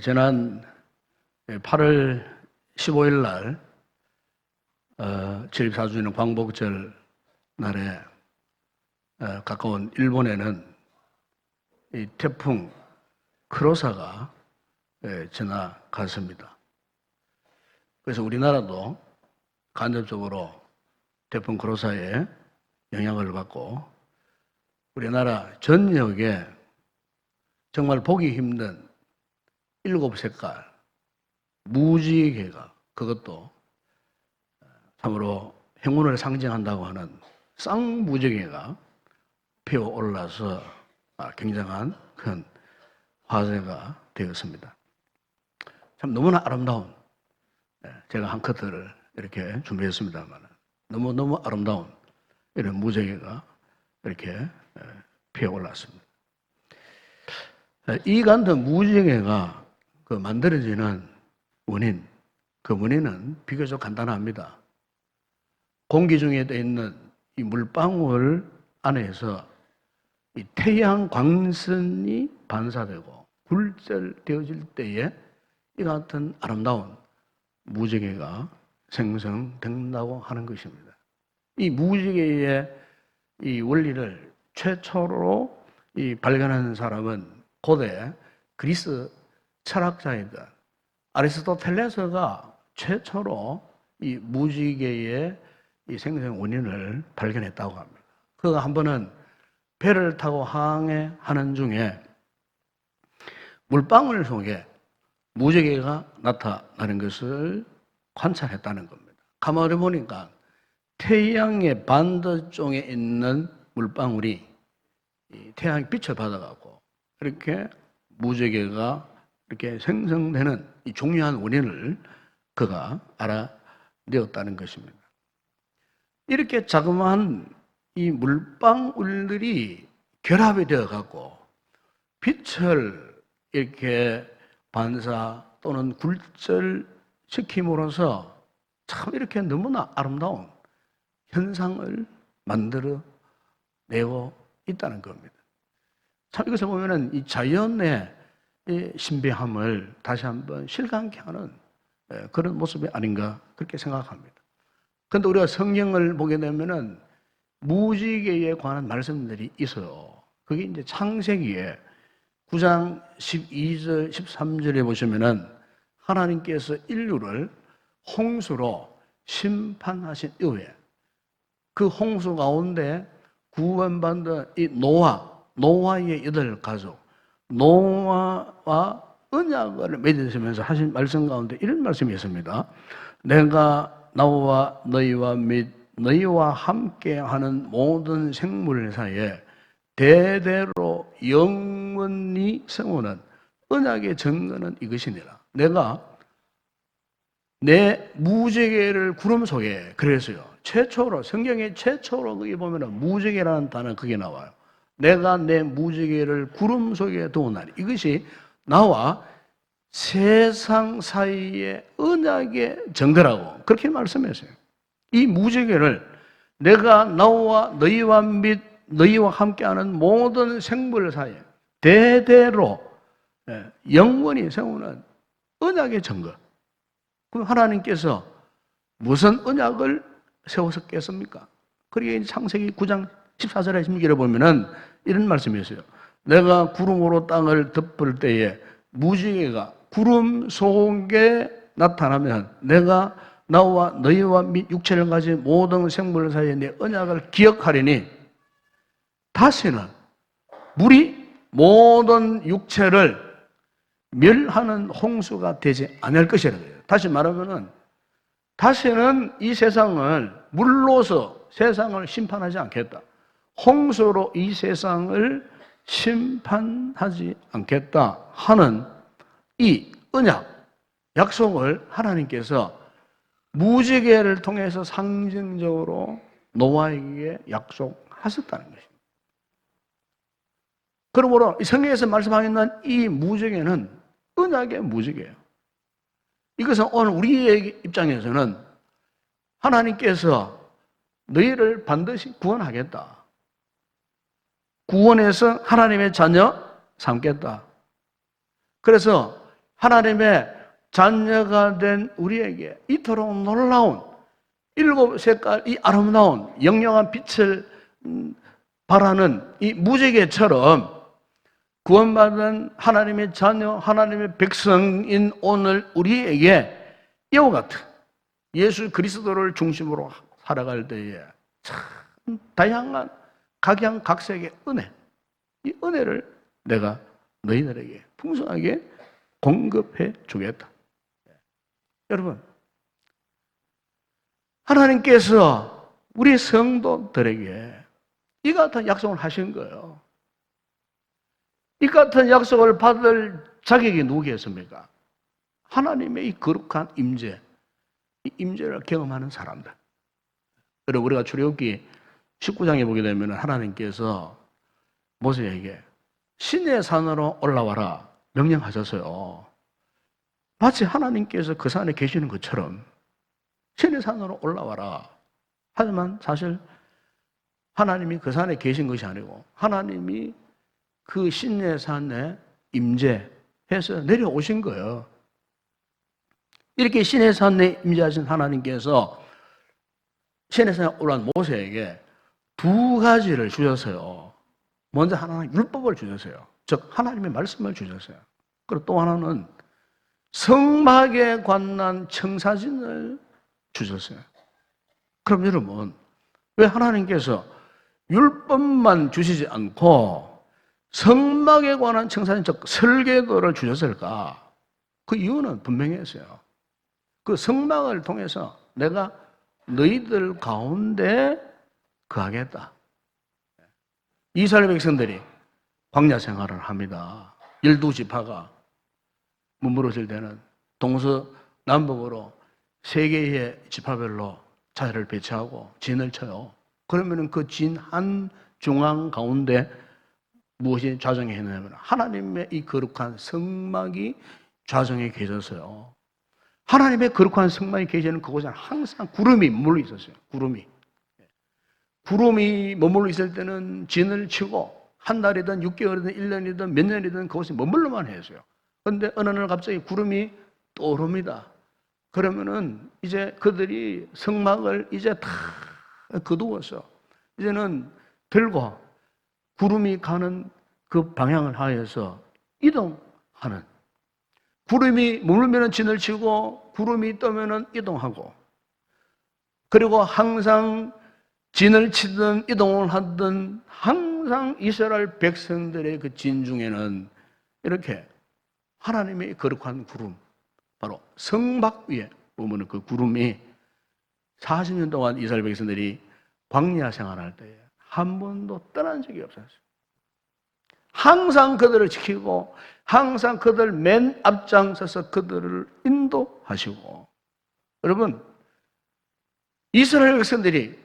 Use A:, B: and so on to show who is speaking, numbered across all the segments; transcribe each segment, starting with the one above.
A: 지난 8월 15일 날 제24주년 광복절 날에 가까운 일본에는 이 태풍 크로사가 지나갔습니다. 그래서 우리나라도 간접적으로 태풍 크로사에 영향을 받고 우리나라 전역에 정말 보기 힘든 7색깔 무지개가, 그것도 참으로 행운을 상징한다고 하는 쌍무지개가 피어올라서 굉장한 큰 화제가 되었습니다. 참 너무나 아름다운, 제가 한 컷을 이렇게 준비했습니다만 너무너무 아름다운 이런 무지개가 이렇게 피어올랐습니다. 이 같은 무지개가 만들어지는 원인, 그 원인은 비교적 간단합니다. 공기 중에 있는 이 물방울 안에서 이 태양 광선이 반사되고 굴절되어질 때에 이 같은 아름다운 무지개가 생성된다고 하는 것입니다. 이 무지개의 이 원리를 최초로 발견한 사람은 고대 그리스 철학자이던 아리스토텔레스가 최초로 이 무지개의 이 생성 원인을 발견했다고 합니다. 그가 한 번은 배를 타고 항해하는 중에 물방울 속에 무지개가 나타나는 것을 관찰했다는 겁니다. 가만히 보니까 태양의 반대쪽에 있는 물방울이 태양의 빛을 받아가고 이렇게 무지개가 이렇게 생성되는 이 중요한 원인을 그가 알아내었다는 것입니다. 이렇게 자그마한 이 물방울들이 결합이 되어갖고 빛을 이렇게 반사 또는 굴절시킴으로써 참 이렇게 너무나 아름다운 현상을 만들어내고 있다는 겁니다. 참 이것을 보면은 이 자연의 이 신비함을 다시 한번 실감케 하는 그런 모습이 아닌가 그렇게 생각합니다. 그런데 우리가 성경을 보게 되면은 무지개에 관한 말씀들이 있어요. 그게 이제 창세기에 9장 12절, 13절에 보시면은 하나님께서 인류를 홍수로 심판하신 이후에 그 홍수 가운데 구원받은 이 노아의 8가족, 노아와 언약을 맺으시면서 하신 말씀 가운데 이런 말씀이 있습니다. 내가 나와 너희와 및 너희와 함께하는 모든 생물 사이에 대대로 영원히 세우는 언약의 증거는 이것이니라. 내가 내 무지개를 구름 속에, 그래서요 최초로 성경에 최초로 거기 보면은 무지개라는 단어 그게 나와요. 내가 내 무지개를 구름 속에 두었나니, 이것이 나와 세상 사이의 언약의 증거라고 그렇게 말씀했어요. 이 무지개를 내가 나와 너희와 및 너희와 함께하는 모든 생물 사이에 대대로 영원히 세우는 언약의 증거. 그럼 하나님께서 무슨 언약을 세우셨겠습니까? 그러게 창세기 9장 14절에 16절에 보면은 이런 말씀이 있어요. 내가 구름으로 땅을 덮을 때에 무지개가 구름 속에 나타나면 내가 나와 너희와 및 육체를 가진 모든 생물 사이에 내 언약을 기억하리니 다시는 물이 모든 육체를 멸하는 홍수가 되지 않을 것이라는 거예요. 다시 말하면은 다시는 이 세상을 물로서 세상을 심판하지 않겠다. 홍수로 이 세상을 심판하지 않겠다 하는 이 언약, 약속을 하나님께서 무지개를 통해서 상징적으로 노아에게 약속하셨다는 것입니다. 그러므로 성경에서 말씀하는 이 무지개는 언약의 무지개예요. 이것은 오늘 우리의 입장에서는 하나님께서 너희를 반드시 구원하겠다. 구원해서 하나님의 자녀 삼겠다. 그래서 하나님의 자녀가 된 우리에게 이토록 놀라운 일곱 색깔 이 아름다운 영영한 빛을 발하는 이 무지개처럼 구원받은 하나님의 자녀, 하나님의 백성인 오늘 우리에게 이와 같은 예수 그리스도를 중심으로 살아갈 때에 참 다양한 각양각색의 은혜, 이 은혜를 내가 너희들에게 풍성하게 공급해 주겠다. 여러분, 하나님께서 우리 성도들에게 이 같은 약속을 하신 거예요. 이 같은 약속을 받을 자격이 누구겠습니까? 하나님의 이 거룩한 임재, 이 임재를 경험하는 사람들. 여러분, 우리가 출애굽기 19장에 보게 되면 하나님께서 모세에게 시내 산으로 올라와라 명령하셨어요. 마치 하나님께서 그 산에 계시는 것처럼 시내 산으로 올라와라. 하지만 사실 하나님이 그 산에 계신 것이 아니고 하나님이 그 시내산에 임재해서 내려오신 거예요. 이렇게 시내산에 임재하신 하나님께서 시내산에 올라온 모세에게 두 가지를 주셨어요. 먼저 하나는 율법을 주셨어요. 즉 하나님의 말씀을 주셨어요. 그리고 또 하나는 성막에 관한 청사진을 주셨어요. 그럼 여러분, 왜 하나님께서 율법만 주시지 않고 성막에 관한 청사진, 즉 설계도를 주셨을까? 그 이유는 분명했어요. 그 성막을 통해서 내가 너희들 가운데 거하겠다. 이스라엘 백성들이 광야 생활을 합니다. 12지파가 문무러질 때는 동서남북으로 세 개의 지파별로 자리를 배치하고 진을 쳐요. 그러면 그 진 한 중앙 가운데 무엇이 좌정해 있느냐면 하나님의 이 거룩한 성막이 좌정해 계셨어요. 하나님의 거룩한 성막이 계시는 그곳에는 항상 구름이 머물러 있었어요. 구름이 머물러 있을 때는 진을 치고 한 달이든 6개월이든 1년이든 몇 년이든 그곳에 머물러만 했어요. 그런데 어느 날 갑자기 구름이 떠오릅니다. 그러면은 이제 그들이 성막을 이제 다 거두어서 이제는 들고 구름이 가는 그 방향을 하여서 이동하는, 구름이 머물면 진을 치고 구름이 떠면 이동하고, 그리고 항상 진을 치든 이동을 하든 항상 이스라엘 백성들의 그 진 중에는 이렇게 하나님의 거룩한 구름, 바로 성막 위에 보면 그 구름이 40년 동안 이스라엘 백성들이 광야 생활할 때에 한 번도 떠난 적이 없었어요. 항상 그들을 지키고 항상 그들 맨 앞장서서 그들을 인도하시고, 여러분, 이스라엘 백성들이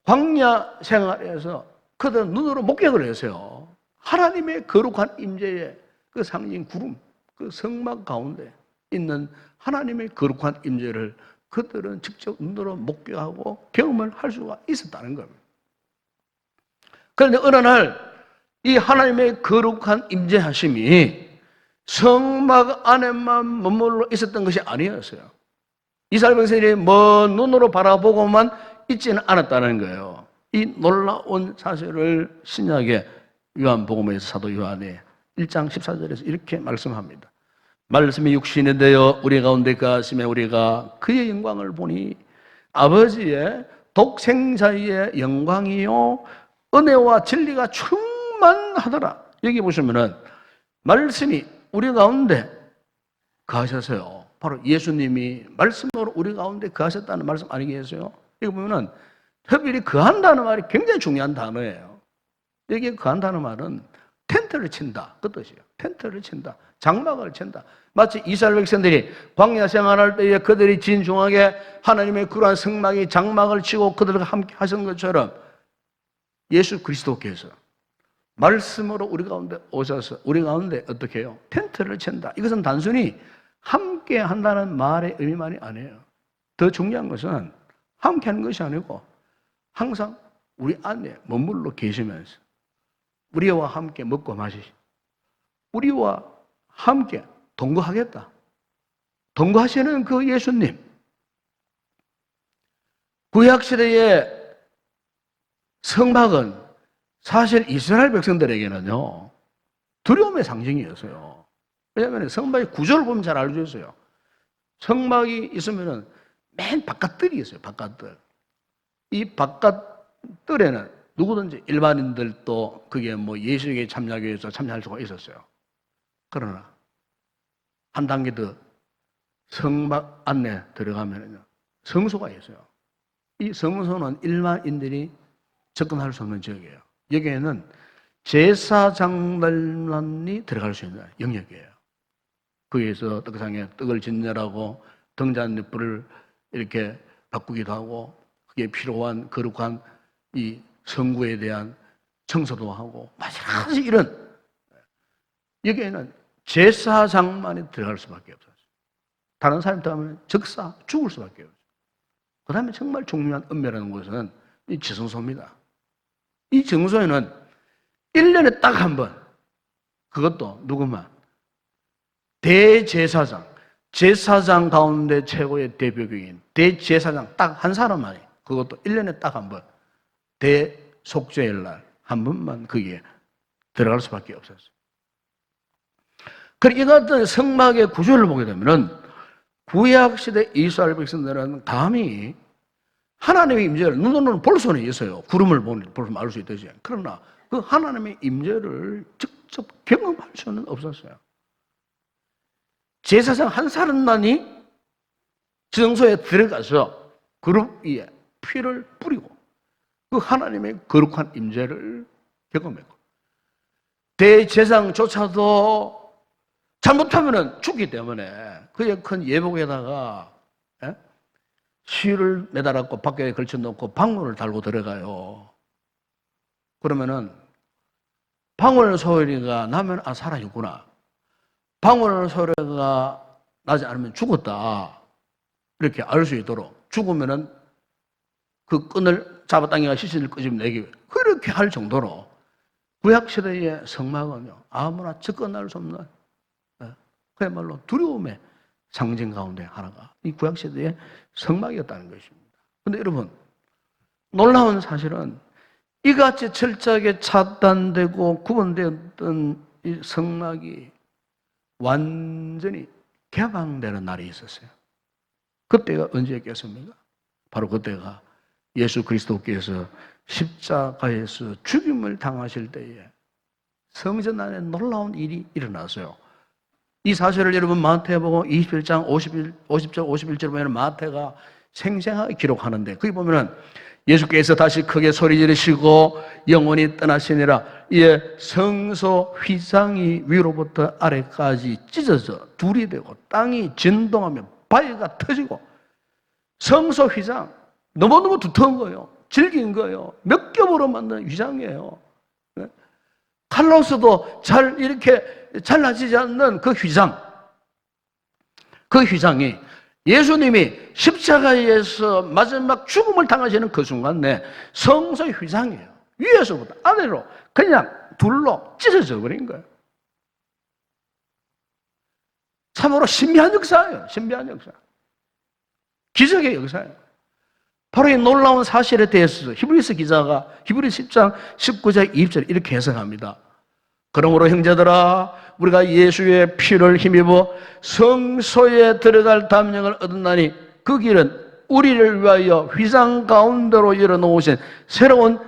A: 광야 생활에서 그들은 눈으로 목격을 했어요. 하나님의 거룩한 임재의 그 상징 구름, 그 성막 가운데 있는 하나님의 거룩한 임재를 그들은 직접 눈으로 목격하고 경험을 할 수가 있었다는 겁니다. 그런데 어느 날 이 하나님의 거룩한 임재하심이 성막 안에만 머물러 있었던 것이 아니었어요. 이스라엘 백성들이 먼 눈으로 바라보고만 있지는 않았다는 거예요. 이 놀라운 사실을 신약의 요한복음에서 사도 요한의 1장 14절에서 이렇게 말씀합니다. 말씀이 육신이 되어 우리 가운데 거하심에 우리가 그의 영광을 보니 아버지의 독생자의 영광이요 은혜와 진리가 충만하더라. 여기 보시면은 말씀이 우리 가운데 거하셨어요. 바로 예수님이 말씀으로 우리 가운데 거하셨다는 말씀 아니겠어요? 여기 보면은 특별히 거한다는 말이 굉장히 중요한 단어예요. 여기 거한다는 말은 텐트를 친다, 그 뜻이에요. 텐트를 친다, 장막을 친다. 마치 이스라엘 백성들이 광야 생활할 때에 그들이 진중하게 하나님의 그러한 성막이 장막을 치고 그들과 함께 하신 것처럼 예수 그리스도께서 말씀으로 우리 가운데 오셔서 우리 가운데 어떻게 해요? 텐트를 친다. 이것은 단순히 함께 한다는 말의 의미만이 아니에요. 더 중요한 것은 함께 하는 것이 아니고 항상 우리 안에 머물러 계시면서 우리와 함께 먹고 마시시, 우리와 함께 동거하겠다. 동거하시는 그 예수님. 구약시대의 성막은 사실 이스라엘 백성들에게는요, 두려움의 상징이었어요. 왜냐하면 성막의 구조를 보면 잘 알고 있어요. 성막이 있으면은 맨 바깥들이 있어요, 바깥들. 이 바깥들에는 누구든지 일반인들도 그게 뭐 예수에게 참여하기 위해서 참여할 수가 있었어요. 그러나 한 단계 더 성막 안에 들어가면요, 성소가 있어요. 이 성소는 일반인들이 접근할 수 없는 지역이에요. 여기에는 제사장들만이 들어갈 수 있는 영역이에요. 거기에서 떡상에 떡을 진열하고 등잔불을 이렇게 바꾸기도 하고, 그게 필요한 거룩한 이 성구에 대한 청소도 하고, 마찬가지 이런, 여기에는 제사장만이 들어갈 수밖에 없어요. 다른 사람이 들어가면 적사, 죽을 수밖에 없어요. 그 다음에 정말 중요한 은밀한 곳은 이 지성소입니다. 이 정소에는 1년에 딱 한 번, 그것도 누구만? 대제사장, 제사장 가운데 최고의 대표격인 대제사장 딱 한 사람만이, 그것도 1년에 딱 한 번, 대속죄일 날 한 번만 거기에 들어갈 수밖에 없었어요. 그리고 이 같은 성막의 구조를 보게 되면은 구약시대 이스라엘 백성들은 감히 하나님의 임재를 눈으로는 볼 수는 있어요. 구름을 보면 알 수 있듯이. 그러나 그 하나님의 임재를 직접 경험할 수는 없었어요. 제사장 한 사람만이 지성소에 들어가서 그룹 위에 피를 뿌리고 그 하나님의 거룩한 임재를 경험했고, 대제사장조차도 잘못하면 죽기 때문에 그의 큰 예복에다가 실을 매달았고 밖에 걸쳐놓고 방울을 달고 들어가요. 그러면은 방울 소리가 나면 살아있구나. 방울 소리가 나지 않으면 죽었다. 이렇게 알 수 있도록, 죽으면은 그 끈을 잡아당겨가 시신을 끄집내기, 그렇게 할 정도로 구약시대의 성막은요, 아무나 접근할 수 없는 그야말로 두려움의 상징 가운데 하나가 이 구약시대의 성막이었다는 것입니다. 그런데 여러분, 놀라운 사실은 이같이 철저하게 차단되고 구분되었던 이 성막이 완전히 개방되는 날이 있었어요. 그때가 언제였겠습니까? 바로 그때가 예수 그리스도께서 십자가에서 죽임을 당하실 때에 성전 안에 놀라운 일이 일어났어요. 이 사실을 여러분 마태복음 21장 50절 51절 보면 마태가 생생하게 기록하는데, 거기 보면은 예수께서 다시 크게 소리 지르시고 영원히 떠나시니라. 이에 성소 휘장이 위로부터 아래까지 찢어져 둘이 되고 땅이 진동하며 바위가 터지고, 성소 휘장 너무너무 두터운 거예요. 질긴 거예요. 몇 겹으로 만든 휘장이에요. 칼로서도 잘 이렇게 잘라지지 않는 그 휘장, 그 휘장이 예수님이 십자가에서 마지막 죽음을 당하시는 그 순간에 성소의 휘장이에요. 위에서부터 아래로 그냥 둘로 찢어져 버린 거예요. 참으로 신비한 역사예요. 신비한 역사. 기적의 역사예요. 바로 이 놀라운 사실에 대해서 히브리서 기자가 히브리서 10장 19절 20절 이렇게 해석합니다. 그러므로 형제들아, 우리가 예수의 피를 힘입어 성소에 들어갈 담력을 얻었나니 그 길은 우리를 위하여 휘장 가운데로 열어놓으신 새로운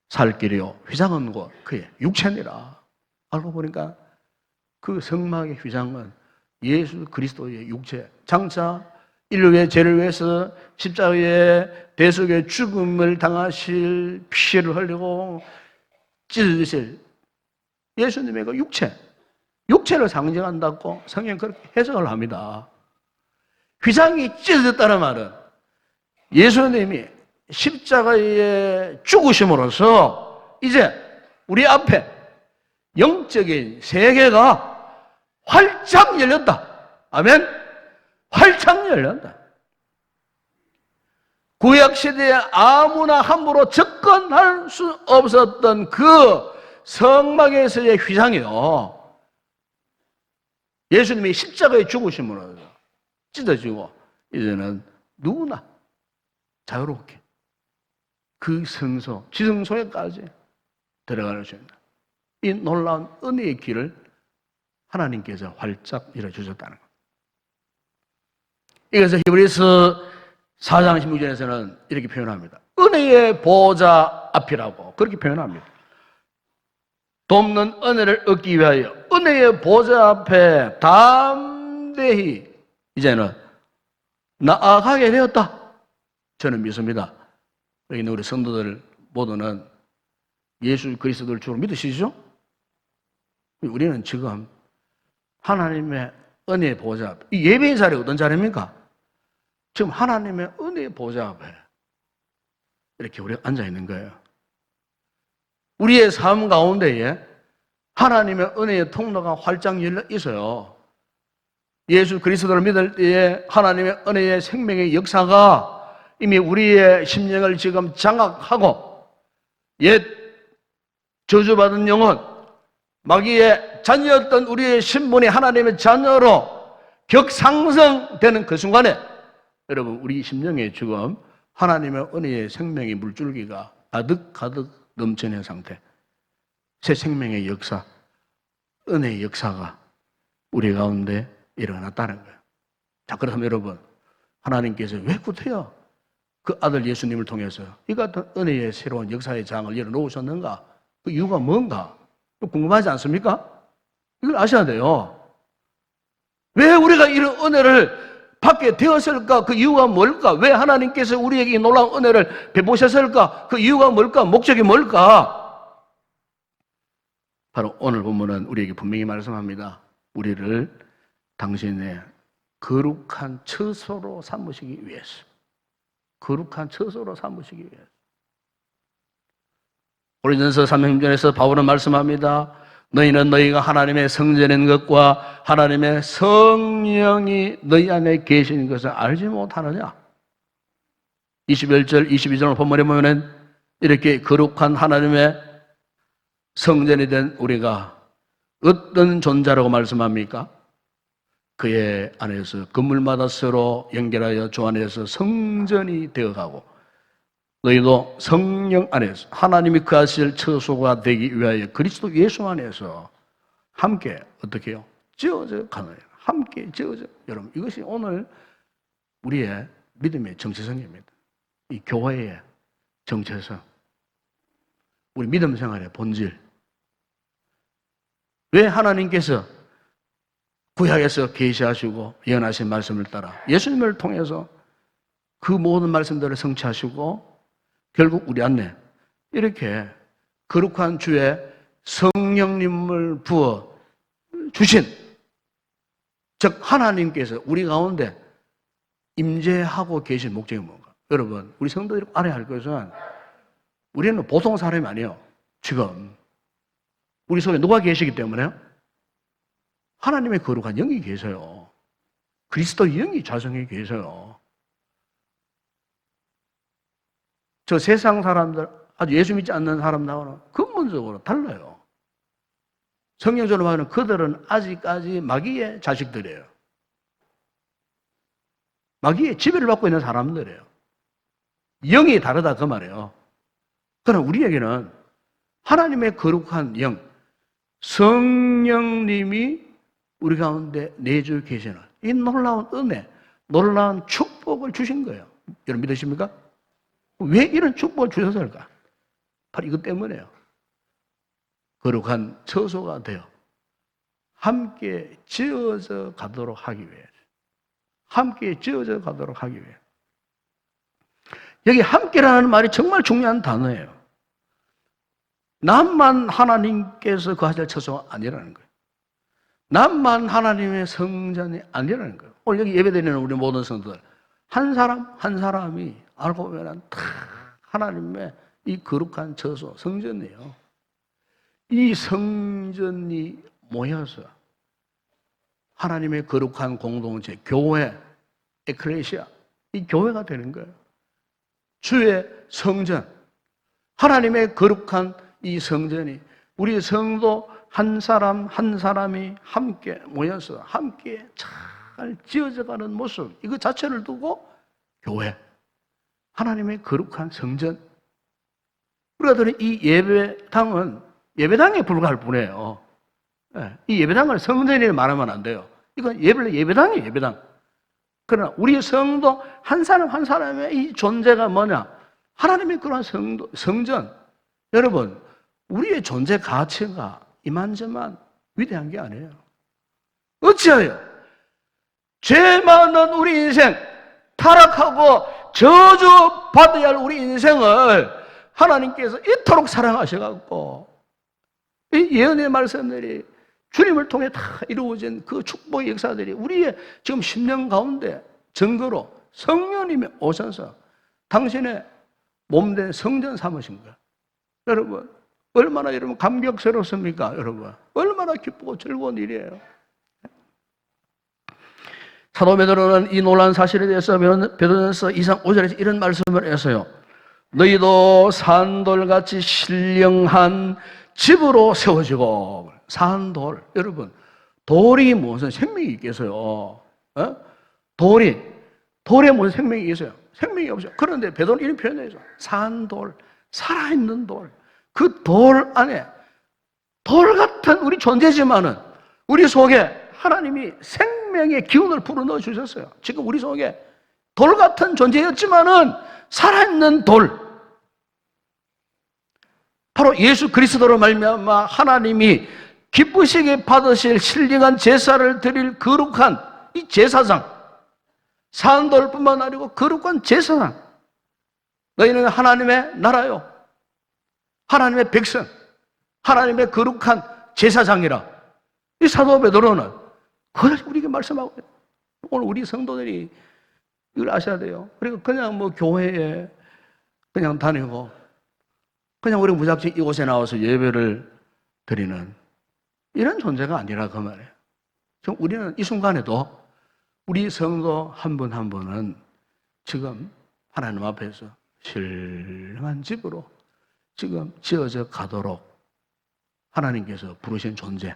A: 살길이요, 휘장은 곧 그의 육체니라. 알고 보니까 그 성막의 휘장은 예수 그리스도의 육체, 장차 인류의 죄를 위해서 십자가에 대속의 죽음을 당하실 피를 흘리고 찢으실 예수님의 그 육체를 상징한다고 성경은 그렇게 해석을 합니다. 휘장이 찢어졌다는 말은 예수님이 십자가에 죽으심으로써 이제 우리 앞에 영적인 세계가 활짝 열렸다. 아멘? 활짝 열렸다. 구약시대에 아무나 함부로 접근할 수 없었던 그 성막에서의 휘장이요, 예수님이 십자가에 죽으심으로 찢어지고 이제는 누구나 자유롭게 그 성소, 지성소에까지 들어갈 수 있는 이 놀라운 은혜의 길을 하나님께서 활짝 열어주셨다는 것. 이것을 히브리서 4장 16절에서는 이렇게 표현합니다. 은혜의 보좌 앞이라고 그렇게 표현합니다. 돕는 은혜를 얻기 위하여 은혜의 보좌 앞에 담대히 이제는 나아가게 되었다. 저는 믿습니다. 여기 있는 우리 성도들 모두는 예수 그리스도를 주로 믿으시죠? 우리는 지금 하나님의 은혜의 보좌 앞에, 이 예배의 자리가 어떤 자리입니까? 지금 하나님의 은혜의 보좌 앞에 이렇게 우리가 앉아 있는 거예요. 우리의 삶 가운데에 하나님의 은혜의 통로가 활짝 열려 있어요. 예수 그리스도를 믿을 때에 하나님의 은혜의 생명의 역사가 이미 우리의 심령을 지금 장악하고 옛 저주받은 영혼, 마귀의 자녀였던 우리의 신분이 하나님의 자녀로 격상승되는 그 순간에 여러분 우리 심령에 지금 하나님의 은혜의 생명의 물줄기가 가득가득 넘치는 상태, 새 생명의 역사, 은혜의 역사가 우리 가운데 일어났다는 거예요. 자, 그렇다면 여러분, 하나님께서 왜 구태여 그 아들 예수님을 통해서 이 같은 은혜의 새로운 역사의 장을 열어놓으셨는가? 그 이유가 뭔가? 궁금하지 않습니까? 이걸 아셔야 돼요. 왜 우리가 이런 은혜를 받게 되었을까? 그 이유가 뭘까? 왜 하나님께서 우리에게 이 놀라운 은혜를 베푸셨을까? 그 이유가 뭘까? 목적이 뭘까? 바로 오늘 본문은 우리에게 분명히 말씀합니다. 우리를 당신의 거룩한 처소로 삼으시기 위해서. 거룩한 처소로 삼으시기 위해서. 고린도전서 3장에서 바울은 말씀합니다. 너희는 너희가 하나님의 성전인 것과 하나님의 성령이 너희 안에 계신 것을 알지 못하느냐? 21절, 22절 본문에 보면 이렇게 거룩한 하나님의 성전이 된 우리가 어떤 존재라고 말씀합니까? 그의 안에서 건물마다 서로 연결하여 주 안에서 성전이 되어가고 너희도 성령 안에서 하나님이 거하실 처소가 되기 위하여 그리스도 예수 안에서 함께 어떻게 해요? 지어져 가느냐. 함께 지어져. 여러분 이것이 오늘 우리의 믿음의 정체성입니다. 이 교회의 정체성. 우리 믿음 생활의 본질. 왜 하나님께서 구약에서 계시하시고 예언하신 말씀을 따라 예수님을 통해서 그 모든 말씀들을 성취하시고 결국 우리 안에 이렇게 거룩한 주의 성령님을 부어 주신, 즉 하나님께서 우리 가운데 임재하고 계신 목적이 뭔가? 여러분 우리 성도들이 알아야 할 것은 우리는 보통 사람이 아니에요. 지금 우리 속에 누가 계시기 때문에요? 하나님의 거룩한 영이 계세요. 그리스도 영이 자성에 계세요. 저 세상 사람들, 아주 예수 믿지 않는 사람하고는 근본적으로 달라요. 성경적으로 말하면 그들은 아직까지 마귀의 자식들이에요. 마귀의 지배를 받고 있는 사람들이에요. 영이 다르다 그 말이에요. 그러나 우리에게는 하나님의 거룩한 영, 성령님이 우리 가운데 내주 계시는 이 놀라운 은혜, 놀라운 축복을 주신 거예요. 여러분 믿으십니까? 왜 이런 축복을 주셨을까? 바로 이것 때문에요. 거룩한 처소가 되어 함께 지어져 가도록 하기 위해, 함께 지어져 가도록 하기 위해. 여기 함께라는 말이 정말 중요한 단어예요. 남만 하나님께서 거하실 처소가 아니라는 거예요. 남만 하나님의 성전이 아니라는 거예요. 오늘 여기 예배드리는 우리 모든 성도들 한 사람 한 사람이 알고 보면 다 하나님의 이 거룩한 처소, 성전이에요. 이 성전이 모여서 하나님의 거룩한 공동체, 교회, 에클레시아, 이 교회가 되는 거예요. 주의 성전, 하나님의 거룩한 이 성전이 우리 성도 한 사람 한 사람이 함께 모여서 함께 잘 지어져가는 모습, 이거 자체를 두고 교회, 하나님의 거룩한 성전, 우리가 들은 이 예배당은 예배당에 불과할 뿐이에요. 이 예배당을 성전이라 말하면 안 돼요. 이건 예배당이에요, 예배당. 그러나 우리 성도 한 사람 한 사람의 이 존재가 뭐냐? 하나님의 그러한 성전. 여러분, 우리의 존재 가치가 이만저만 위대한 게 아니에요. 어찌하여 죄 많은 우리 인생, 타락하고 저주받아야 할 우리 인생을 하나님께서 이토록 사랑하셔갖고 이 예언의 말씀들이 주님을 통해 다 이루어진 그 축복의 역사들이 우리의 지금 10년 가운데 증거로 성령님이 오셔서 당신의 몸된 성전 삼으신 거예요. 여러분, 얼마나 여러분 감격스럽습니까? 여러분, 얼마나 기쁘고 즐거운 일이에요. 사도 베드로는 이 놀라운 사실에 대해서 베드로전서 2장 5절에서 이런 말씀을 했어요. 너희도 산돌같이 신령한 집으로 세워지고. 산돌, 여러분, 돌이 무슨 생명이 있겠어요? 돌에 무슨 생명이 있어요? 생명이 없어요. 그런데 베드로는 이런 표현을 해서 산돌, 살아있는 돌, 그 돌 안에 돌 같은 우리 존재지만은 우리 속에 하나님이 생명의 기운을 불어넣어 주셨어요. 지금 우리 속에 돌 같은 존재였지만은 살아있는 돌, 바로 예수 그리스도로 말미암아 하나님이 기쁘시게 받으실 신령한 제사를 드릴 거룩한 이 제사장, 산돌뿐만 아니고 거룩한 제사장. 너희는 하나님의 나라요, 하나님의 백성, 하나님의 거룩한 제사장이라. 이 사도 베드로는 그것을 우리에게 말씀하고 있어요. 오늘 우리 성도들이 이걸 아셔야 돼요. 그리고 그냥 뭐 교회에 그냥 다니고 그냥 우리 무작정 이곳에 나와서 예배를 드리는 이런 존재가 아니라 그 말이에요. 지금 우리는 이 순간에도 우리 성도 한 분 한 분은 지금 하나님 앞에서 신령한 집으로 지금 지어져 가도록 하나님께서 부르신 존재,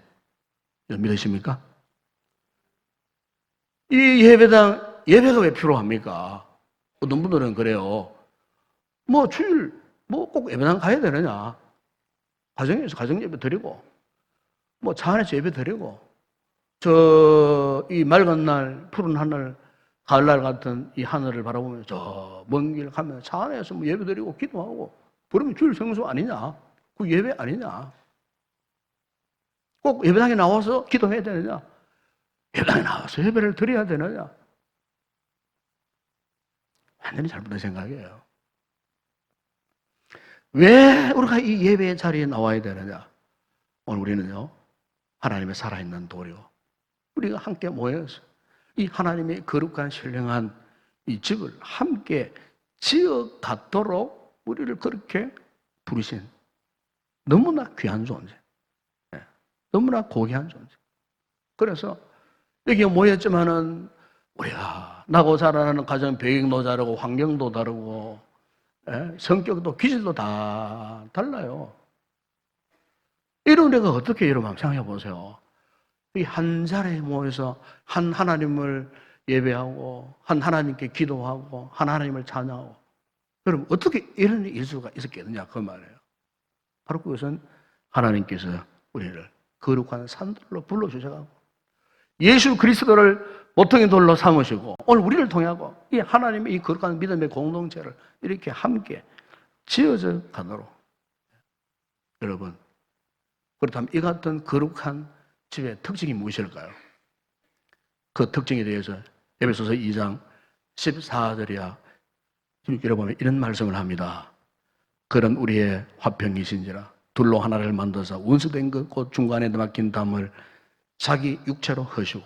A: 믿으십니까? 이 예배가 왜 필요합니까? 어떤 분들은 그래요. 뭐 주일 뭐 꼭 예배당 가야 되느냐? 가정에서 가정 예배 드리고, 뭐 차 안에서 예배 드리고, 이 맑은 날, 푸른 하늘, 가을날 같은 이 하늘을 바라보면서 저 먼 길 가면 차 안에서 뭐 예배 드리고 기도하고, 그러면 주일 성수 아니냐? 그 예배 아니냐? 꼭 예배당에 나와서 기도해야 되느냐? 예배당에 나와서 예배를 드려야 되느냐? 완전히 잘못된 생각이에요. 왜 우리가 이 예배의 자리에 나와야 되느냐? 오늘 우리는요, 하나님의 살아있는 돌이요, 우리가 함께 모여서 이 하나님의 거룩한 신령한 이 집을 함께 지어 갖도록 우리를 그렇게 부르신 너무나 귀한 존재, 너무나 고귀한 존재. 그래서 여기에 모였지만은 우리가 나고 자라나는 가정 배경도 다르고 환경도 다르고 성격도 기질도 다 달라요. 이런 우리가 어떻게 여러분 한번 생각해 보세요. 이 한 자리에 모여서 한 하나님을 예배하고 한 하나님께 기도하고 한 하나님을 찬양하고, 여러분 어떻게 이런 일수가 있었겠느냐 그 말이에요. 바로 그것은 하나님께서 우리를 거룩한 산돌로 불러주셔가지고 예수 그리스도를 모퉁이 돌로 삼으시고 오늘 우리를 통하고 이 하나님의 이 거룩한 믿음의 공동체를 이렇게 함께 지어져 가도록. 여러분, 그렇다면 이 같은 거룩한 집의 특징이 무엇일까요? 그 특징에 대해서 에베소서 2장 14절이야 주님께로 보면 이런 말씀을 합니다. 그런 우리의 화평이신지라 둘로 하나를 만들어서 원수된 것 곧 중간에 막힌 담을 자기 육체로 허시고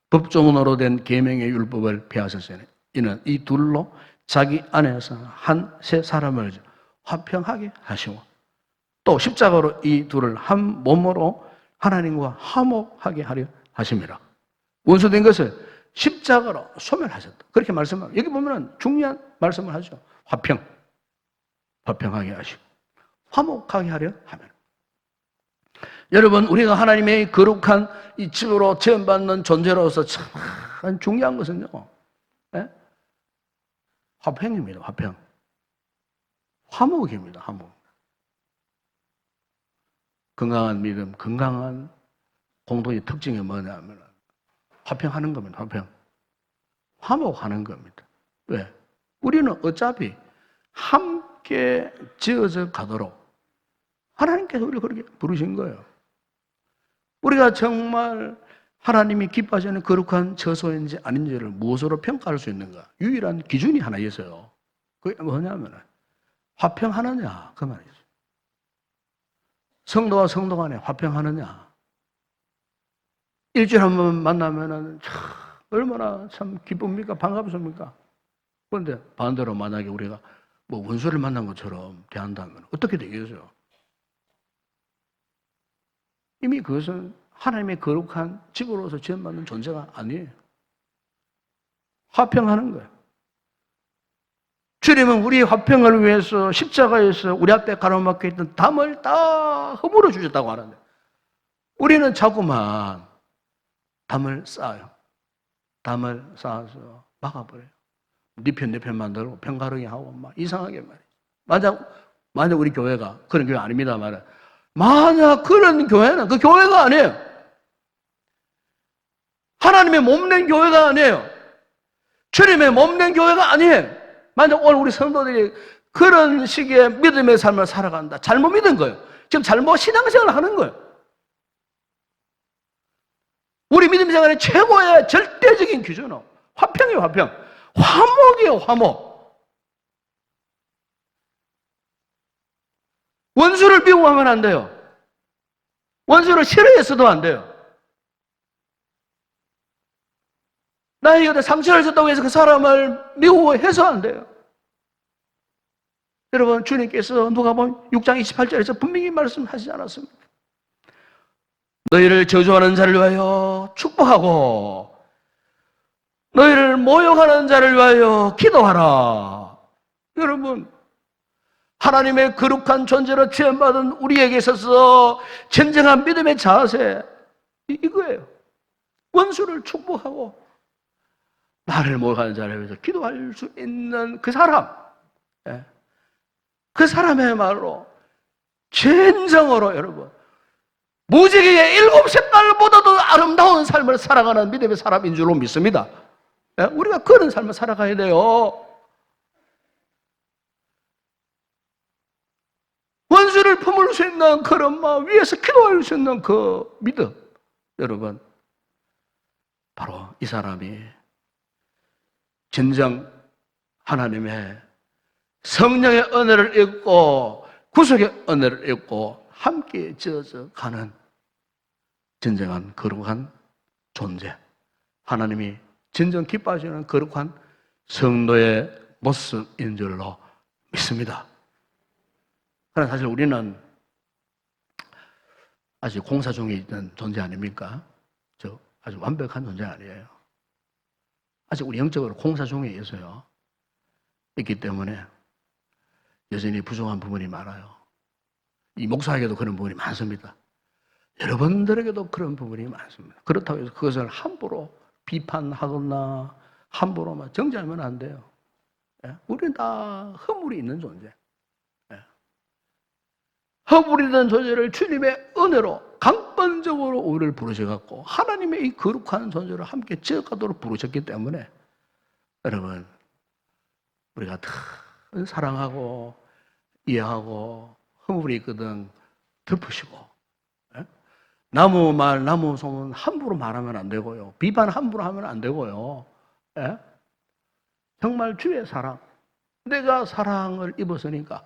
A: 법조문으로 된 계명의 율법을 폐하셨으니 이는 이 둘로 자기 안에서 한 세 사람을 화평하게 하시고 또 십자가로 이 둘을 한 몸으로 하나님과 화목하게 하려 하심이라. 원수된 것을 십자가로 소멸하셨다. 그렇게 말씀합니다. 여기 보면 중요한 말씀을 하죠. 화평하게 하시고 화목하게 하려 하면. 여러분, 우리가 하나님의 거룩한 이 집으로 지원받는 존재로서 참 중요한 것은요, 예? 화평입니다. 화평. 화목입니다. 화목. 건강한 믿음, 건강한 공동의 특징이 뭐냐면 화평하는 겁니다. 화평. 화목하는 겁니다. 왜? 우리는 어차피 함께 지어져 가도록 하나님께서 우리를 그렇게 부르신 거예요. 우리가 정말 하나님이 기뻐하시는 거룩한 처소인지 아닌지를 무엇으로 평가할 수 있는가? 유일한 기준이 하나 있어요. 그게 뭐냐면 화평하느냐 그 말이죠. 성도와 성도 간에 화평하느냐. 일주일에 한 번 만나면은 참 얼마나 참 기쁩니까? 반갑습니까? 그런데 반대로 만약에 우리가 뭐 원수를 만난 것처럼 대한다면 어떻게 되겠어요? 이미 그것은 하나님의 거룩한 집으로서 지원받는 존재가 아니에요. 화평하는 거예요. 주님은 우리 화평을 위해서 십자가에서 우리 앞에 가로막혀 있던 담을 다 허물어 주셨다고 하는데 우리는 자꾸만 담을 쌓아요. 담을 쌓아서 막아버려요. 네 편 내 편 만들고 편가르기 하고 막 이상하게 말이죠. 만약 우리 교회가 그런 교회 아닙니다 말은 만약 그런 교회는 그 교회가 아니에요. 하나님의 몸된 교회가 아니에요. 주님의 몸된 교회가 아니에요. 만약 오늘 우리 성도들이 그런 식의 믿음의 삶을 살아간다. 잘못 믿은 거예요. 지금 잘못 신앙생활을 하는 거예요. 우리 믿음생활의 최고의 절대적인 기준은 화평이에요. 화평. 화목이에요. 화목. 원수를 미워하면 안 돼요. 원수를 싫어했어도 안 돼요. 나에게 상처를 줬다고 해서 그 사람을 미워해서 안 돼요. 여러분, 주님께서 누가복음 6장 28절에서 분명히 말씀하시지 않았습니까? 너희를 저주하는 자를 위하여 축복하고 너희를 모욕하는 자를 위하여 기도하라. 여러분, 하나님의 거룩한 존재로 지원받은 우리에게 있어서 진정한 믿음의 자세 이거예요. 원수를 축복하고 나를 모욕하는 자를 위해서 기도할 수 있는 그 사람, 그 사람의말로 진정으로 여러분 무지개의 7색깔보다도 아름다운 삶을 살아가는 믿음의 사람인 줄로 믿습니다. 우리가 그런 삶을 살아가야 돼요. 원수를 품을 수 있는 그런 마음 위에서 기도할 수 있는 그 믿음, 여러분, 바로 이 사람이 진정 하나님의 성령의 은혜를 입고 구속의 은혜를 입고 함께 지어져 가는 진정한 거룩한 존재, 하나님이 진정 기뻐하시는 거룩한 성도의 모습인 줄로 믿습니다. 그러나 사실 우리는 아직 공사 중에 있는 존재 아닙니까? 저 아주 완벽한 존재 아니에요. 아직 우리 영적으로 공사 중에 있어요. 있기 때문에 여전히 부족한 부분이 많아요. 이 목사에게도 그런 부분이 많습니다. 여러분들에게도 그런 부분이 많습니다. 그렇다고 해서 그것을 함부로 비판하거나 함부로 정죄하면 안 돼요. 우리는 다 허물이 있는 존재. 허물이 있는 존재를 주님의 은혜로 강권적으로 우리를 부르셔갖고 하나님의 이 거룩한 존재를 함께 지어가도록 부르셨기 때문에 여러분, 우리가 더 사랑하고 이해하고 허물이 있거든 덮으시고, 나무 말, 나무 소문 함부로 말하면 안 되고요. 비판 함부로 하면 안 되고요. 정말 주의 사랑, 내가 사랑을 입었으니까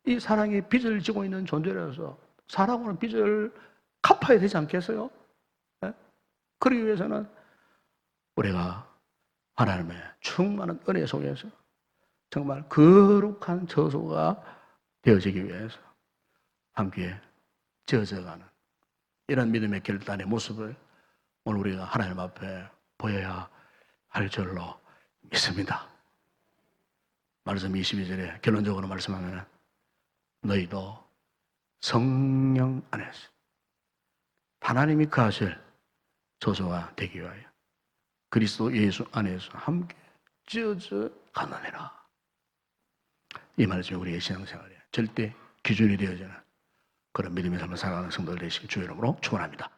A: 이 사랑의 빚을 지고 있는 존재라서 사랑으로 빚을 갚아야 되지 않겠어요? 그러기 위해서는 우리가 하나님의 충만한 은혜 속에서 정말 거룩한 저소가 되어지기 위해서 함께 지어져가는 이런 믿음의 결단의 모습을 오늘 우리가 하나님 앞에 보여야 할 줄로 믿습니다. 말씀 22절에 결론적으로 말씀하면 너희도 성령 안에서 하나님이 거하실 저소가 되기 위하여 그리스도 예수 안에서 함께 찢어져 가난해라. 이 말씀이 우리의 신앙생활에 절대 기준이 되어지는 그런 믿음의 삶을 살아가는 성도들 되시길 주의 이름으로 축원합니다.